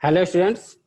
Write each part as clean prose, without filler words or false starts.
Hello students,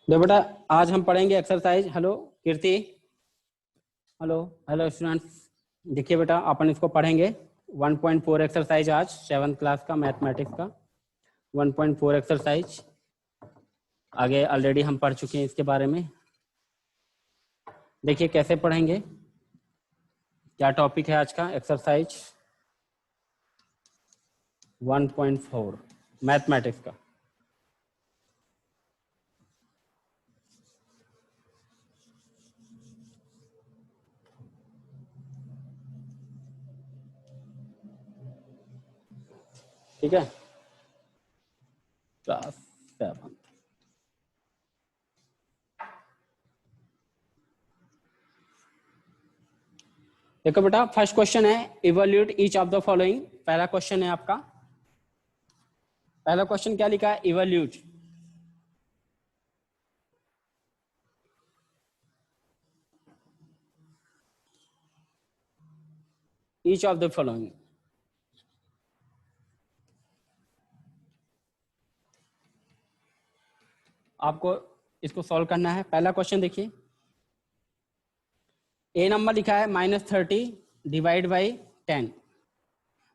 तो बेटा आज हम पढ़ेंगे एक्सरसाइज। हेलो कीर्ति, हेलो हेलो स्टूडेंट्स, देखिए बेटा अपन इसको पढ़ेंगे 1.4 एक्सरसाइज आज 7th क्लास का मैथमेटिक्स का 1.4 एक्सरसाइज। आगे ऑलरेडी हम पढ़ चुके हैं इसके बारे में। देखिए कैसे पढ़ेंगे, क्या टॉपिक है आज का। एक्सरसाइज 1.4 मैथमेटिक्स का। ठीक है, क्लास 7। देखो बेटा फर्स्ट क्वेश्चन है evaluate each of the following. पहला क्वेश्चन है आपका। पहला क्वेश्चन क्या लिखा है, evaluate. Each of the following. आपको इसको सॉल्व करना है। पहला क्वेश्चन देखिए, ए नंबर लिखा है -30 डिवाइड बाई 10।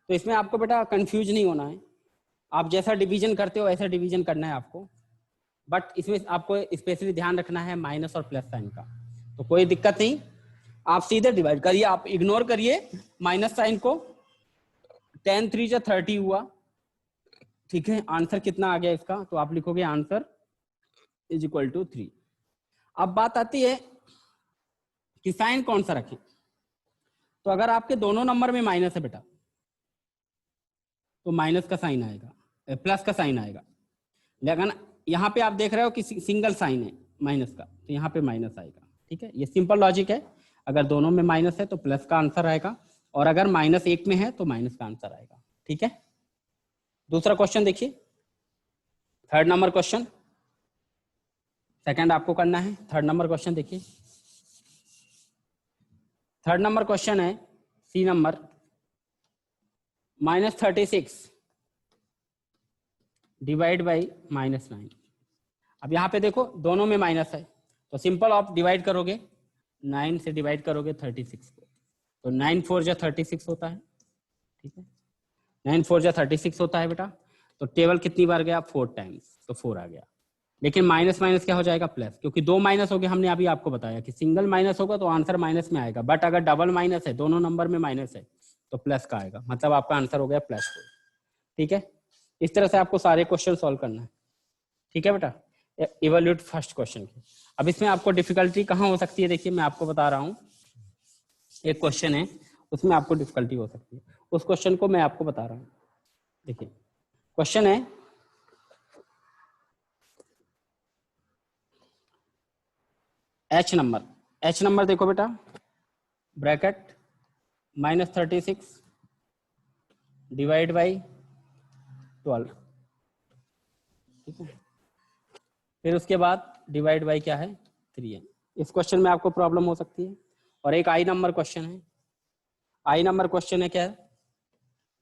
तो इसमें आपको बेटा कंफ्यूज नहीं होना है, आप जैसा डिवीजन करते हो वैसा डिवीजन करना है आपको। बट इसमें आपको स्पेशली ध्यान रखना है माइनस और प्लस साइन का। तो कोई दिक्कत नहीं, आप सीधे डिवाइड करिए, आप इग्नोर करिए माइनस साइन को। 10 3 जा 30 हुआ। ठीक है, आंसर कितना आ गया इसका, तो आप लिखोगे आंसर इज इक्वल टू 3। अब बात आती है कि साइन कौन सा रखें। तो अगर आपके दोनों नंबर में माइनस है बेटा तो माइनस का साइन आएगा, प्लस का साइन आएगा। लेकिन यहाँ पे आप देख रहे हो कि सिंगल साइन है माइनस का, तो यहाँ पे माइनस आएगा। ठीक है, ये सिंपल लॉजिक है। अगर दोनों में माइनस है तो प्लस का आंसर आएगा, और अगर माइनस एक में है तो माइनस का आंसर आएगा। ठीक है, दूसरा क्वेश्चन देखिए, थर्ड नंबर क्वेश्चन। सेकंड आपको करना है। थर्ड नंबर क्वेश्चन देखिए, थर्ड नंबर क्वेश्चन है सी नंबर -36 डिवाइड बाई -9। अब यहाँ पे देखो दोनों में माइनस है, तो सिंपल आप डिवाइड करोगे, 9 से डिवाइड करोगे 36 को, तो 9 4 जा 36 होता है। ठीक है, 9 4 जा 36 होता है बेटा। तो टेबल कितनी बार गया, 4 टाइम्स, तो 4 आ गया। लेकिन माइनस माइनस क्या हो जाएगा, प्लस, क्योंकि दो माइनस हो गए। हमने अभी आपको बताया कि सिंगल माइनस होगा तो आंसर माइनस में आएगा, बट अगर डबल माइनस है, दोनों नंबर में माइनस है, तो प्लस का आएगा, मतलब आपका आंसर हो गया +4। ठीक है, इस तरह से आपको सारे क्वेश्चन सॉल्व करना है। ठीक है बेटा, इवैल्यूएट फर्स्ट क्वेश्चन की। अब इसमें आपको डिफिकल्टी कहाँ हो सकती है, देखिए मैं आपको बता रहा हूँ। एक क्वेश्चन है उसमें आपको डिफिकल्टी हो सकती है, उस क्वेश्चन को मैं आपको बता रहा हूँ। देखिए क्वेश्चन है एच नंबर। एच नंबर देखो बेटा, ब्रैकेट -36 डिवाइड बाई 12। ठीक है, फिर उसके बाद डिवाइड बाई क्या है, 3 है। इस क्वेश्चन में आपको प्रॉब्लम हो सकती है। और एक आई नंबर क्वेश्चन है, आई नंबर क्वेश्चन है क्या है,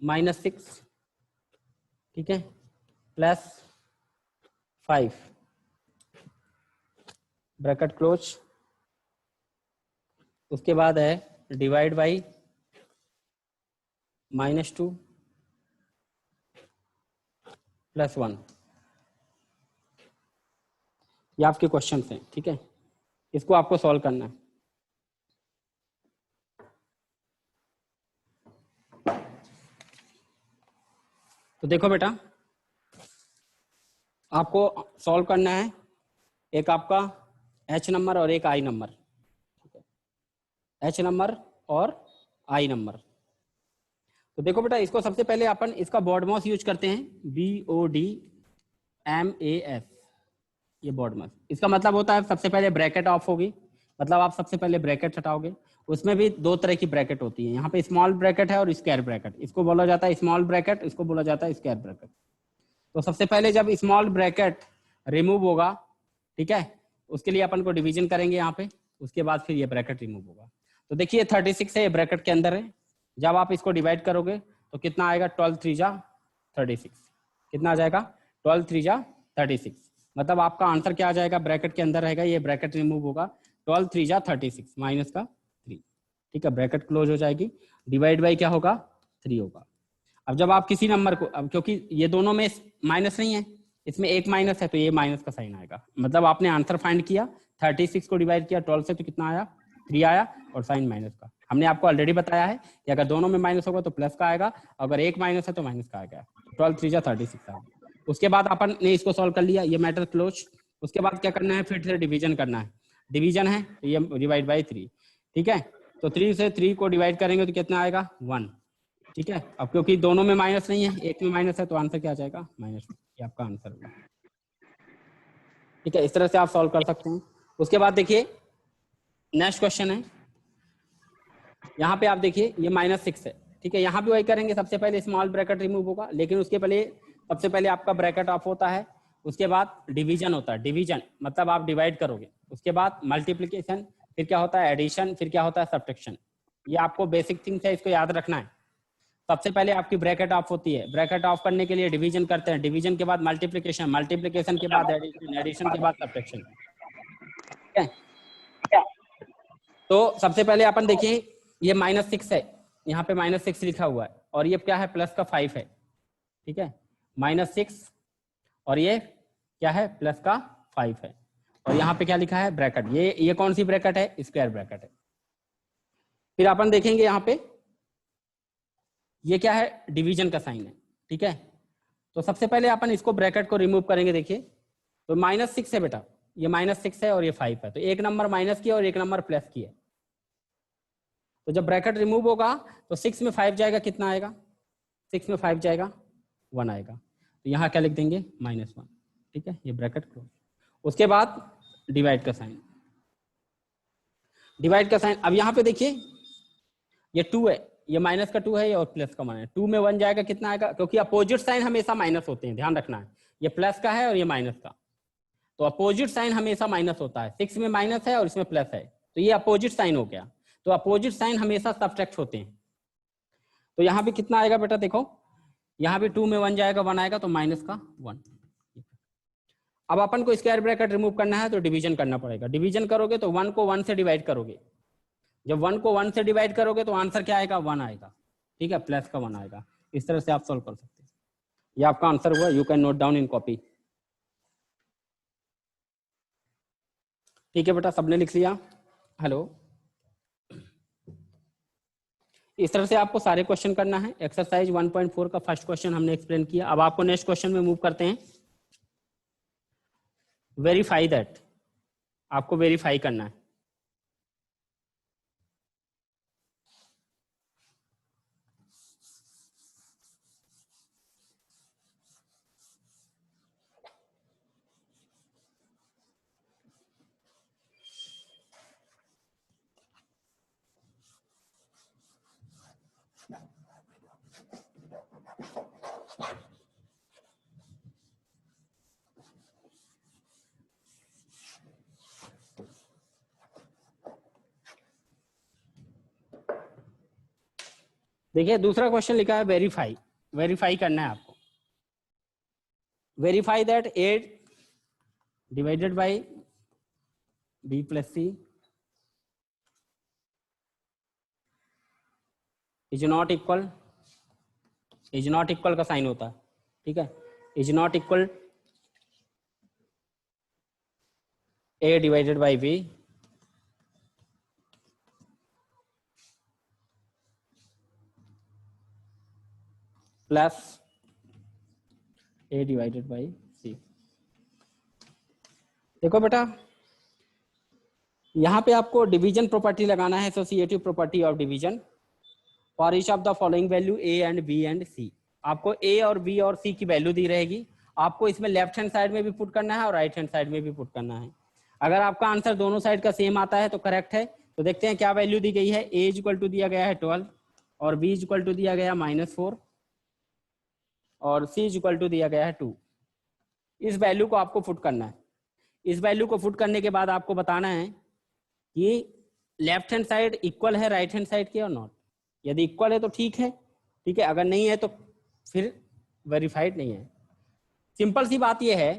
-6, ठीक है, +5 ब्रैकेट क्लोज, उसके बाद है डिवाइड बाई -2 +1। ये आपके क्वेश्चन हैं, ठीक है, इसको आपको सॉल्व करना है। तो देखो बेटा, आपको सॉल्व करना है, एक आपका H नंबर और एक I नंबर, H नंबर और I नंबर। तो देखो बेटा, इसको सबसे पहले अपन इसका बॉड मास यूज करते हैं, BODMAS, ये बॉड मास। इसका मतलब होता है सबसे पहले ब्रैकेट ऑफ होगी, मतलब आप सबसे पहले ब्रैकेट हटाओगे। उसमें भी दो तरह की ब्रैकेट होती है, यहाँ पे स्मॉल ब्रैकेट है और स्क्वायर ब्रैकेट, इसको बोला जाता है स्मॉल ब्रैकेट, इसको बोला जाता है स्क्वायर ब्रैकेट। तो सबसे पहले जब स्मॉल ब्रैकेट रिमूव होगा, ठीक है, उसके लिए अपन को डिवीजन करेंगे यहाँ पे, उसके बाद फिर ये ब्रैकेट रिमूव होगा। तो देखिए 36 है, ये ब्रैकेट के अंदर है, जब आप इसको डिवाइड करोगे तो कितना आएगा, 12 3 जा 36, कितना आ जाएगा, 12 3 जा 36, मतलब आपका आंसर क्या आ जाएगा, ब्रैकेट के अंदर रहेगा, ये ब्रैकेट रिमूव होगा, 12 3 जा 36 माइनस का 3, ठीक है, ब्रैकेट क्लोज हो जाएगी, डिवाइड बाई क्या होगा, 3 होगा। अब जब आप किसी नंबर को, अब क्योंकि ये दोनों में माइनस नहीं है, इसमें एक माइनस है, तो ये माइनस का साइन आएगा, मतलब आपने आंसर फाइंड किया, 36 को डिवाइड किया 12 से, तो कितना आया, 3 आया, और साइन माइनस का। हमने आपको ऑलरेडी बताया है कि अगर दोनों में माइनस होगा तो प्लस का आएगा, अगर एक माइनस है तो माइनस का आएगा। 12 3 जा 36 आएगा। उसके बाद अपन ने इसको सॉल्व कर लिया, ये मैटर क्लोज। उसके बाद क्या करना है, फिर से डिवीजन करना है, डिवीजन है तो ये डिवाइड बाई 3, ठीक है, तो 3 से 3 को डिवाइड करेंगे तो कितना आएगा, 1, ठीक है। अब क्योंकि दोनों में माइनस नहीं है, एक में माइनस है, तो आंसर क्या आ जाएगा, -1, ये आपका आंसर होगा, ठीक है। इस तरह से आप सॉल्व कर सकते हैं। उसके बाद देखिए नेक्स्ट क्वेश्चन है, यहाँ पे आप देखिए ये -6 है, ठीक है, यहाँ भी वही करेंगे, सबसे पहले स्मॉल ब्रैकेट रिमूव होगा, लेकिन उसके पहले सबसे पहले आपका ब्रैकेट ऑफ होता है, उसके बाद डिवीजन होता है, डिवीजन मतलब आप डिवाइड करोगे, उसके बाद मल्टीप्लीकेशन, फिर क्या होता है एडिशन, फिर क्या होता है सब्ट्रैक्शन। ये आपको बेसिक थिंग्स है, इसको याद रखना है। सबसे पहले आपकी ब्रैकेट ऑफ होती है, ब्रैकेट ऑफ करने के लिए डिवीजन करते हैं, डिवीजन के बाद मल्टीप्लिकेशन, मल्टीप्लिकेशन के बाद एडिशन, एडिशन के बाद सब्ट्रैक्शन, ठीक है। तो सबसे पहले अपन देखिए, ये -6 है, यहाँ पे -6 लिखा हुआ है, और ये क्या है, प्लस का 5 है, ठीक है, -6 और ये क्या है, प्लस का 5 है, और यहाँ पे क्या लिखा है, ब्रैकेट, ये कौन सी ब्रैकेट है, स्क्वायर ब्रैकेट है। फिर अपन देखेंगे यहाँ पे ये क्या है, डिवीजन का साइन है, ठीक है। तो सबसे पहले अपन इसको ब्रैकेट को रिमूव करेंगे, देखिए तो -6 है बेटा, ये -6 है और ये 5 है, तो एक नंबर माइनस की और एक नंबर प्लस की है। तो जब ब्रैकेट रिमूव होगा तो 6 में 5 जाएगा, कितना आएगा, 6 में 5 जाएगा 1 आएगा, तो यहाँ क्या लिख देंगे, -1, ठीक है, ये ब्रैकेट क्लोज। उसके बाद डिवाइड का साइन, डिवाइड का साइन। अब यहाँ पे देखिए ये 2 है, ये माइनस का 2 है, और प्लस का 1 है, 2 में 1 जाएगा, कितना आएगा, क्योंकि अपोजिट साइन हमेशा माइनस होते हैं, ध्यान रखना है, ये प्लस का है और ये माइनस का, तो अपोजिट साइन हमेशा माइनस होता है, 6 में माइनस है और इसमें प्लस है, तो ये अपोजिट साइन हो गया, तो अपोजिट साइन हमेशा सब्ट्रैक्ट होते हैं। तो यहाँ पे कितना आएगा बेटा, देखो यहाँ भी 2 में 1 जाएगा, 1 आएगा, तो माइनस का 1। अब अपन को स्क्वायर ब्रैकेट रिमूव करना है, तो डिवीजन करना पड़ेगा, डिवीजन करोगे तो 1 को 1 से डिवाइड करोगे, जब 1 को 1 से डिवाइड करोगे तो आंसर क्या आएगा, 1 आएगा, ठीक है, प्लस का 1 आएगा। इस तरह से आप सॉल्व कर सकते हैं। ये आपका आंसर हुआ, you can note down in copy, ठीक है बेटा, सबने लिख लिया, हेलो। इस तरह से आपको सारे क्वेश्चन करना है। एक्सरसाइज 1.4 का फर्स्ट क्वेश्चन हमने एक्सप्लेन किया। अब आपको नेक्स्ट क्वेश्चन में मूव करते हैं। वेरीफाई दैट, आपको वेरीफाई करना है। देखिए दूसरा क्वेश्चन लिखा है वेरीफाई, वेरीफाई करना है आपको। Verify that a divided by b plus c is not equal, is not equal का साइन होता है, ठीक है, is not equal a divided by b plus a divided by c. देखो बेटा यहां पे आपको डिवीजन प्रॉपर्टी लगाना है, associative property of division for each of the following value a and b and c. आपको ए और बी और सी की वैल्यू दी रहेगी, आपको इसमें लेफ्ट हैंड साइड में भी पुट करना है और राइट हैंड साइड में भी पुट करना है। अगर आपका आंसर दोनों साइड का सेम आता है तो करेक्ट है। तो देखते हैं क्या वैल्यू दी गई है। ए इज इक्वल टू दिया गया है 12 और बी इज इक्वल टू दिया गया -4 और सी इज इक्वल टू दिया गया है 2। इस वैल्यू को आपको पुट करना है। इस वैल्यू को पुट करने के बाद आपको बताना है कि लेफ्ट हैंड साइड इक्वल है राइट हैंड साइड के और नॉट। यदि इक्वल है तो ठीक है, ठीक है, अगर नहीं है तो फिर वेरीफाइड नहीं है। सिंपल सी बात यह है,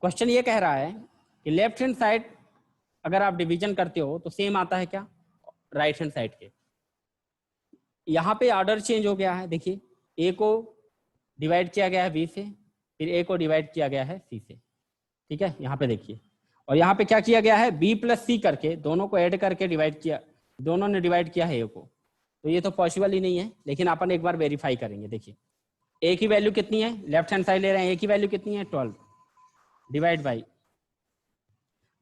क्वेश्चन ये कह रहा है कि लेफ्ट हैंड साइड अगर आप डिवीजन करते हो तो सेम आता है क्या राइट हैंड साइड के। यहाँ पे ऑर्डर चेंज हो गया है। देखिए ए को डिवाइड किया गया है बी से, फिर ए को डिवाइड किया गया है सी से, ठीक है, यहाँ पे देखिए। और यहाँ पे क्या किया गया है, बी प्लस सी करके दोनों को ऐड करके डिवाइड किया, दोनों ने डिवाइड किया है ए को। तो ये तो पॉसिबल ही नहीं है, लेकिन अपन एक बार वेरीफाई करेंगे। देखिए ए की वैल्यू कितनी है, लेफ्ट हैंड साइड ले रहे हैं, ए की वैल्यू कितनी है 12 डिवाइड बाई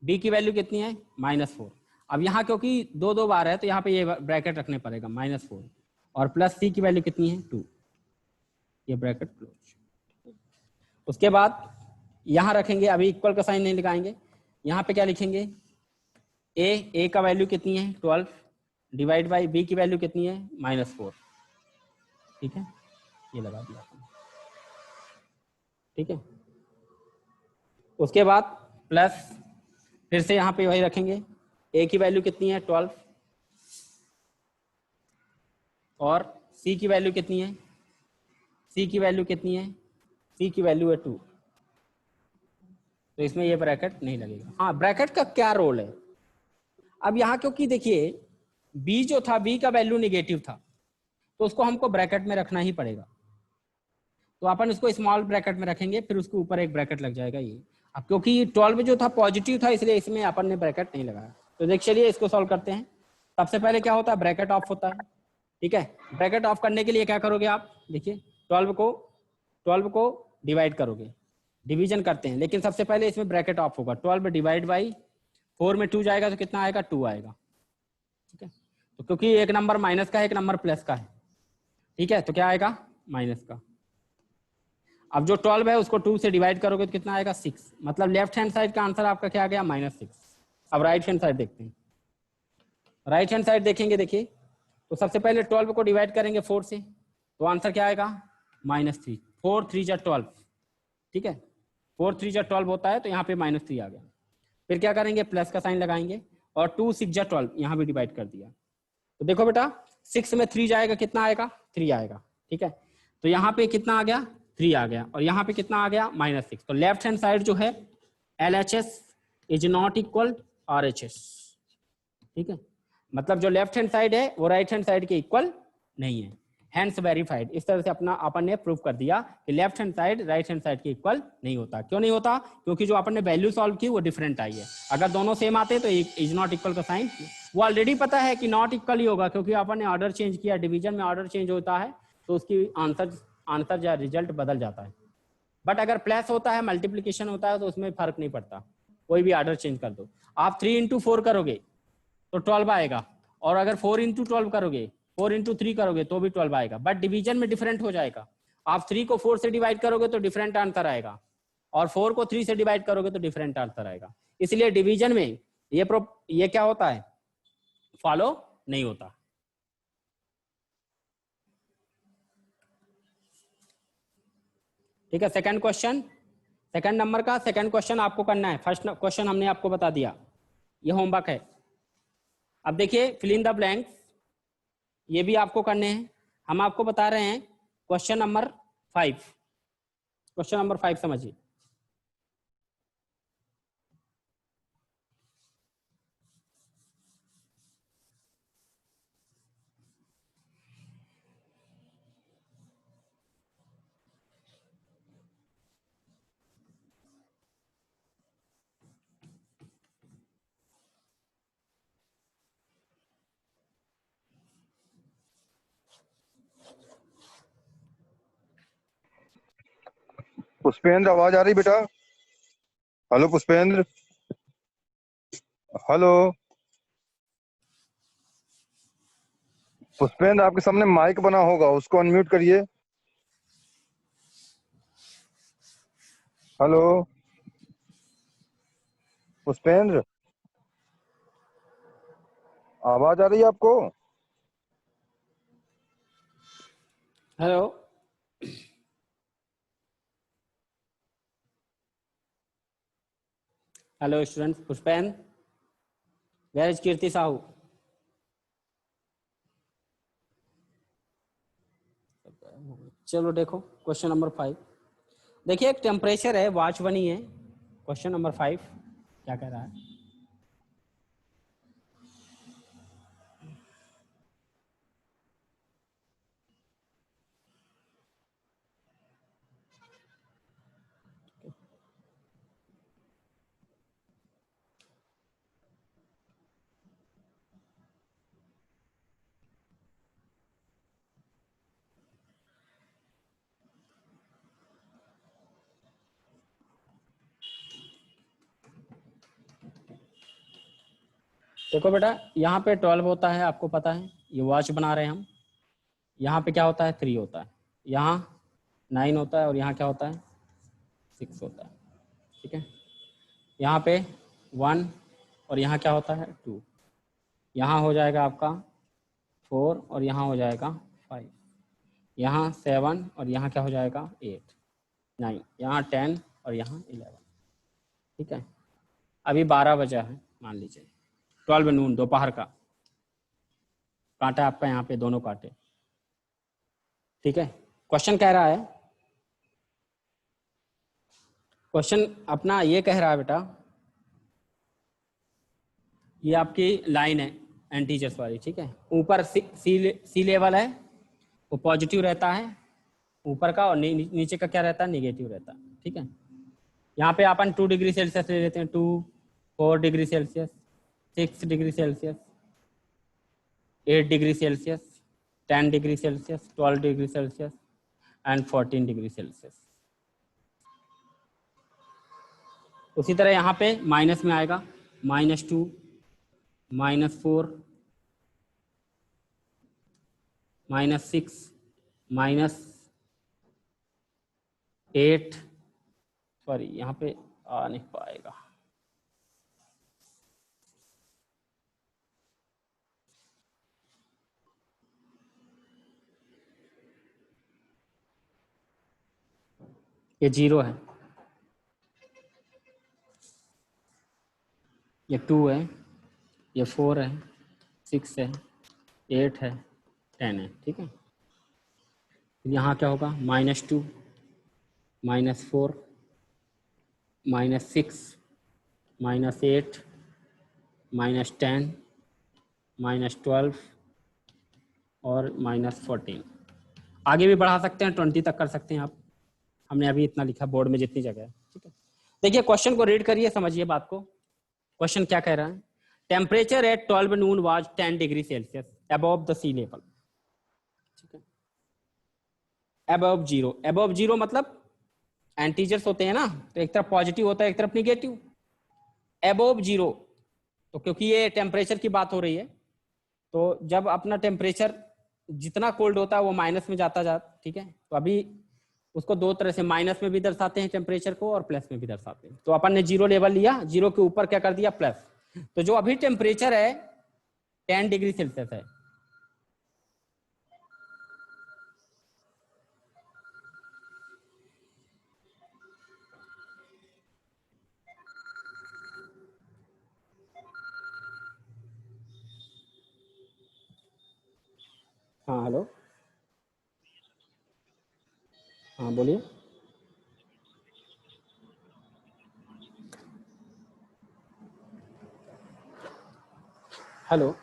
बी की वैल्यू कितनी है -4। अब यहाँ क्योंकि दो बार है तो यहाँ पे ये ब्रैकेट रखने पड़ेगा -4 और प्लस सी की वैल्यू कितनी है 2, ये ब्रैकेट क्लोज। उसके बाद यहाँ रखेंगे, अभी इक्वल का साइन नहीं लगाएंगे, यहाँ पे क्या लिखेंगे, ए का वैल्यू कितनी है 12 डिवाइड बाई बी की वैल्यू कितनी है -4, ठीक है, ये लगा दिया, ठीक है। उसके बाद प्लस फिर से यहाँ पे वही रखेंगे, ए की वैल्यू कितनी है 12 और सी की वैल्यू कितनी है, सी की वैल्यू कितनी है, सी की वैल्यू है 2, तो इसमें ये ब्रैकेट नहीं लगेगा। हाँ, ब्रैकेट का क्या रोल है, अब यहाँ क्योंकि देखिए बी जो था, बी का वैल्यू निगेटिव था तो उसको हमको ब्रैकेट में रखना ही पड़ेगा, तो अपन इसको स्मॉल ब्रैकेट में रखेंगे, फिर उसके ऊपर एक ब्रैकेट लग जाएगा ये। अब क्योंकि 12 जो था पॉजिटिव था इसलिए इसमें अपन ने ब्रैकेट नहीं लगाया। तो देख चलिए इसको सॉल्व करते हैं। सबसे पहले क्या होता है, ब्रैकेट ऑफ होता है, ठीक है। ब्रैकेट ऑफ करने के लिए क्या करोगे आप, देखिए 12 को डिवाइड करोगे, डिवीजन करते हैं, लेकिन सबसे पहले इसमें ब्रैकेट ऑफ होगा। 12 डिवाइड बाई 4 में 2 जाएगा तो कितना आएगा 2 आएगा, ठीक है। तो क्योंकि एक नंबर माइनस का है एक नंबर प्लस का है, ठीक है, तो क्या आएगा माइनस का। अब जो 12 है उसको 2 से डिवाइड करोगे तो कितना आएगा 6, मतलब लेफ्ट हैंड साइड का आंसर आपका क्या आ गया -6। अब राइट हैंड साइड देखते हैं, राइट हैंड साइड देखेंगे, देखिए तो सबसे पहले 12 को डिवाइड करेंगे 4 से तो आंसर क्या आएगा -3, 4 3 जा 12, ठीक है, 4 3 जा 12 होता है तो यहाँ पे -3 आ गया। फिर क्या करेंगे, प्लस का साइन लगाएंगे और 2 6 जा 12 यहाँ भी डिवाइड कर दिया। तो देखो बेटा 6 में 3 जाएगा, कितना आएगा 3 आएगा, ठीक है। तो यहाँ पे कितना आ गया 3 आ गया और यहाँ पे कितना आ गया -6। तो लेफ्ट हैंड साइड जो है LHS is not equal RHS, ठीक है, मतलब जो लेफ्ट हैंड साइड है वो राइट हैंड साइड के इक्वल नहीं है, हैंस वेरीफाइड। इस तरह से अपन ने प्रूव कर दिया कि left hand side right hand side के इक्वल नहीं होता। क्यों नहीं होता, क्योंकि जो अपन ने वैल्यू सॉल्व की वो डिफरेंट आई है। अगर दोनों सेम आते तो इज नॉट इक्वल का साइन वो ऑलरेडी पता है कि नॉट इक्वल ही होगा, क्योंकि अपन ने ऑर्डर चेंज किया, डिवीजन में ऑर्डर चेंज होता है तो उसकी आंसर या रिजल्ट बदल जाता है। बट अगर प्लस होता है, मल्टीप्लीकेशन होता है तो उसमें फर्क नहीं पड़ता, कोई भी ऑर्डर चेंज कर दो। आप 3 × 4 करोगे तो 12 आएगा, और अगर 4 × 12 करोगे, 4 × 3 करोगे तो भी 12 आएगा, बट डिवीजन में डिफरेंट हो जाएगा। आप 3 को 4 से डिवाइड करोगे तो डिफरेंट आंसर आएगा, और 4 को 3 से डिवाइड करोगे तो डिफरेंट आंसर आएगा। इसलिए डिवीजन में ये क्या होता है, फॉलो नहीं होता। ठीक है, सेकंड क्वेश्चन, सेकंड नंबर का सेकंड क्वेश्चन आपको करना है। फर्स्ट क्वेश्चन हमने आपको बता दिया, ये होमवर्क है। अब देखिए फिल इन द ब्लैंक्स, ये भी आपको करने हैं। हम आपको बता रहे हैं क्वेश्चन नंबर 5। क्वेश्चन नंबर 5 समझिए। पुष्पेंद्र, आवाज आ रही बेटा? हेलो पुष्पेंद्र, हेलो पुष्पेंद्र, आपके सामने माइक बना होगा, उसको अनम्यूट करिए। हेलो पुष्पेंद्र, आवाज आ रही है आपको? Hello, hello students. Pushpendra, where is Kirti Sahu? चलो देखो क्वेश्चन नंबर 5। देखिए एक टेम्परेचर है, वॉच बनी है। क्वेश्चन नंबर 5 क्या कह रहा है? देखो बेटा, यहाँ पे 12 होता है, आपको पता है, ये वॉच बना रहे हैं हम। यहाँ पे क्या होता है? 3 होता है। यहाँ 9 होता है और यहाँ क्या होता है? 6 होता है। ठीक है, यहाँ पे 1 और यहाँ क्या होता है? 2। यहाँ हो जाएगा आपका 4 और यहाँ हो जाएगा 5। यहाँ 7 और यहाँ क्या हो जाएगा? 8, 9। यहाँ 10 और यहाँ 11। ठीक है, अभी 12 बजा है, मान लीजिए 12 नून, दोपहर का। कांटा आपका यहाँ पे दोनों कांटे। ठीक है, क्वेश्चन कह रहा है, क्वेश्चन अपना ये कह रहा है बेटा, ये आपकी लाइन है एंटीजर्स वाली। ठीक है, ऊपर सी लेवल है, वो पॉजिटिव रहता है ऊपर का, और नीचे का क्या रहता है? निगेटिव रहता है। ठीक है, यहाँ पे अपन 2 डिग्री सेल्सियस ले लेते हैं, 2, 4 degree Celsius, 6 degree Celsius, 8 degree Celsius, 10 degree Celsius, 12 degree Celsius and 14 degree Celsius. उसी तरह यहाँ पे माइनस में आएगा, -2, -4, -6, -8। सॉरी, यहाँ पे आ नहीं पाएगा। ये 0 है, ये 2 है, ये 4 है, 6 है, 8 है, 10 है। ठीक है, यहाँ क्या होगा? -2, -4, -6, -8, -10, -12 और -14। आगे भी बढ़ा सकते हैं, 20 तक कर सकते हैं आप। हमने अभी इतना लिखा बोर्ड में जितनी जगह है। ठीक है, देखिए क्वेश्चन को रीड करिए, समझिए बात को। क्वेश्चन क्या कह रहा है? Temperature at 12 noon was 10 degree Celsius above the sea level. ठीक है, अबव जीरो, अबव जीरो मतलब एंटीजर्स होते हैं ना, तो एक तरफ पॉजिटिव होता है, एक तरफ निगेटिव। अबव जीरो, तो क्योंकि ये टेम्परेचर की बात हो रही है, तो जब अपना टेम्परेचर जितना कोल्ड होता है वो माइनस में जाता। ठीक है, तो अभी उसको दो तरह से, माइनस में भी दर्शाते हैं टेम्परेचर को और प्लस में भी दर्शाते हैं। तो अपन ने 0 लेवल लिया, 0 के ऊपर क्या कर दिया? प्लस। तो जो अभी टेम्परेचर है 10 डिग्री सेल्सियस है। हाँ हेलो, हाँ बोलिए। हेलो।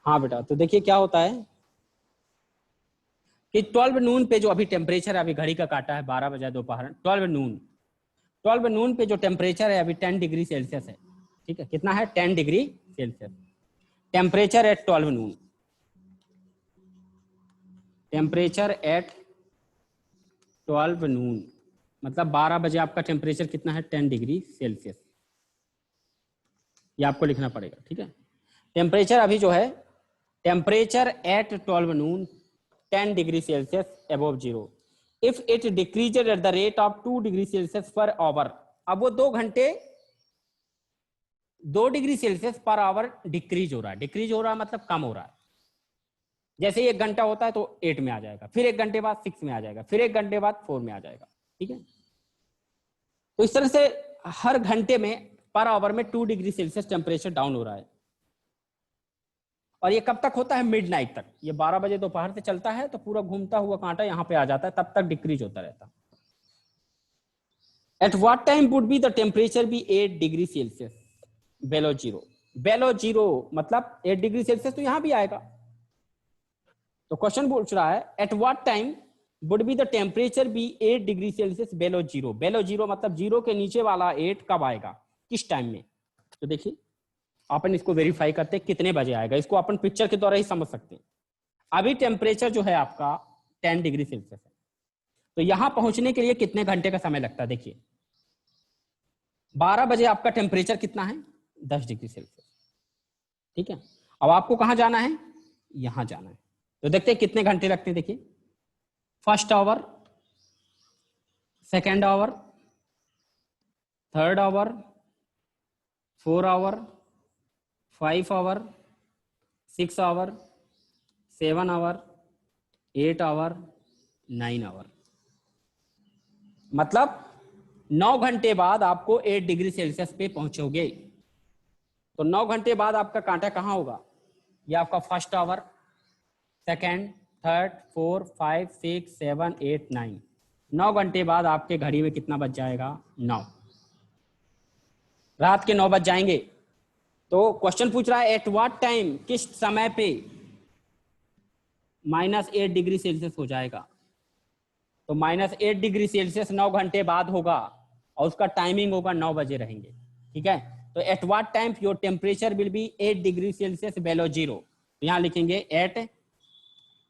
हाँ बेटा, तो देखिए क्या होता है कि 12 नून पे जो अभी टेम्परेचर है, अभी घड़ी का काटा है 12 बजे दोपहर, 12 नून पे जो टेम्परेचर है अभी 10 डिग्री सेल्सियस है। ठीक है, कितना है? 10 degree Celsius temperature at 12 Noon. Temperature at 12 नून मतलब 12 बजे आपका टेम्परेचर कितना है? 10 डिग्री सेल्सियस। ये आपको लिखना पड़ेगा। ठीक है, टेम्परेचर अभी जो है, temperature at 12 noon 10 degree Celsius above zero, if it decreased at the rate of 2 degree Celsius per hour. अब वो 2 घंटे 2 degree Celsius per hour decrease हो रहा है। डिक्रीज हो रहा है मतलब कम हो रहा है। जैसे ही 1 घंटा होता है तो 8 में आ जाएगा, फिर 1 घंटे बाद 6 में आ जाएगा, फिर 1 घंटे बाद 4 में आ जाएगा। ठीक है, तो इस तरह से हर घंटे में पर आवर में 2 डिग्री सेल्सियस टेम्परेचर डाउन हो रहा है। और ये कब तक होता है? मिडनाइट तक। ये 12 बजे दोपहर से चलता है तो पूरा घूमता हुआ कांटा यहाँ पे आ जाता है, तब तक डिक्रीज होता रहता है। At what time would be the temperature be 8 degree Celsius below zero? Below zero मतलब 8 डिग्री सेल्सियस तो यहाँ भी आएगा। तो क्वेश्चन पूछ रहा है at what time would be the temperature be 8 degree Celsius below zero? Below zero मतलब जीरो के नीचे वाला 8 कब आएगा, किस टाइम में? तो देखिए अपन इसको वेरीफाई करते हैं कितने बजे आएगा। इसको अपन पिक्चर के द्वारा ही समझ सकते हैं। अभी टेम्परेचर जो है आपका 10 डिग्री सेल्सियस है, तो यहां पहुंचने के लिए कितने घंटे का समय लगता है? देखिए 12 बजे आपका टेम्परेचर कितना है? 10 डिग्री सेल्सियस। ठीक है, अब आपको कहां जाना है? यहां जाना है। तो देखते हैं कितने घंटे लगते हैं। देखिए first hour, second hour, third hour, 4 hour, 5 hour, 6 hour, 7 hour, 8 hour, 9 hour. मतलब 9 घंटे बाद आपको 8 डिग्री सेल्सियस पे पहुंचोगे। तो 9 घंटे बाद आपका कांटा कहां होगा? ये आपका फर्स्ट आवर, सेकेंड, थर्ड, 4, 5, 6, 7, 8, 9। 9 घंटे बाद आपके घड़ी में कितना बज जाएगा? 9। रात के 9 बज जाएंगे। तो क्वेश्चन पूछ रहा है एट व्हाट टाइम, किस समय पे -8 डिग्री सेल्सियस हो जाएगा? तो -8 डिग्री सेल्सियस 9 घंटे बाद होगा और उसका टाइमिंग होगा 9 बजे रहेंगे। ठीक है, तो at what time your temperature will be 8 degree Celsius below zero? यहां लिखेंगे at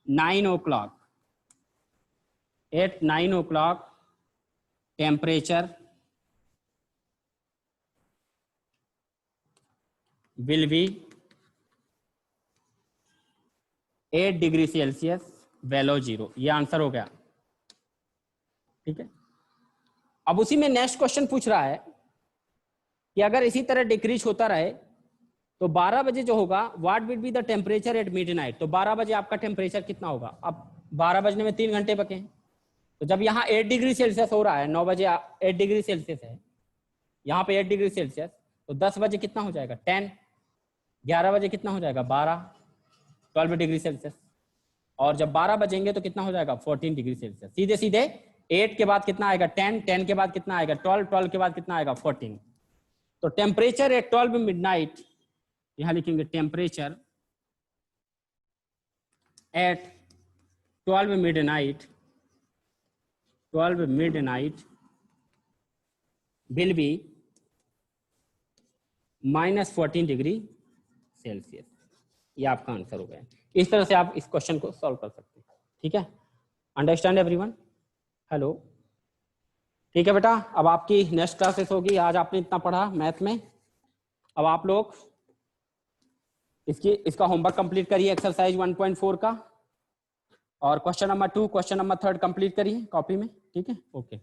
9 o'clock। At 9 o'clock temperature will be 8 degree Celsius below zero. ये आंसर हो गया। ठीक है, अब उसी में नेक्स्ट क्वेश्चन पूछ रहा है कि अगर इसी तरह डिक्रीज होता रहे तो 12 बजे जो होगा what will be the temperature at midnight? तो 12 बजे आपका टेम्परेचर कितना होगा? अब 12 बजने में 3 घंटे बचे हैं। तो जब यहाँ 8 डिग्री सेल्सियस हो रहा है, 9 बजे 8 डिग्री सेल्सियस है, यहाँ पे 8 डिग्री सेल्सियस, तो 10 बजे कितना हो जाएगा? 10। 11 बजे कितना हो जाएगा? 12, 12 डिग्री सेल्सियस। और जब 12 बजेंगे तो कितना हो जाएगा? 14 डिग्री सेल्सियस। सीधे सीधे 8 के बाद कितना आएगा? 10, 10 के बाद कितना आएगा? 12, 12 के बाद कितना आएगा? 14। तो टेम्परेचर एट 12 मिडनाइट, यहां लिखेंगे temperature at 12 midnight, 12 midnight will be -14 degree Celsius. ये आपका आंसर हो गया। इस तरह से आप इस क्वेश्चन को सॉल्व कर सकते हैं। ठीक है, अंडरस्टैंड एवरीवन? हेलो, ठीक है बेटा, अब आपकी नेक्स्ट क्लासेस होगी। आज आपने इतना पढ़ा मैथ में, अब आप लोग इसका होमवर्क कंप्लीट करिए, एक्सरसाइज 1.4 का, और question number 2, question number 3 complete करिए कॉपी में। ठीक है, ओके।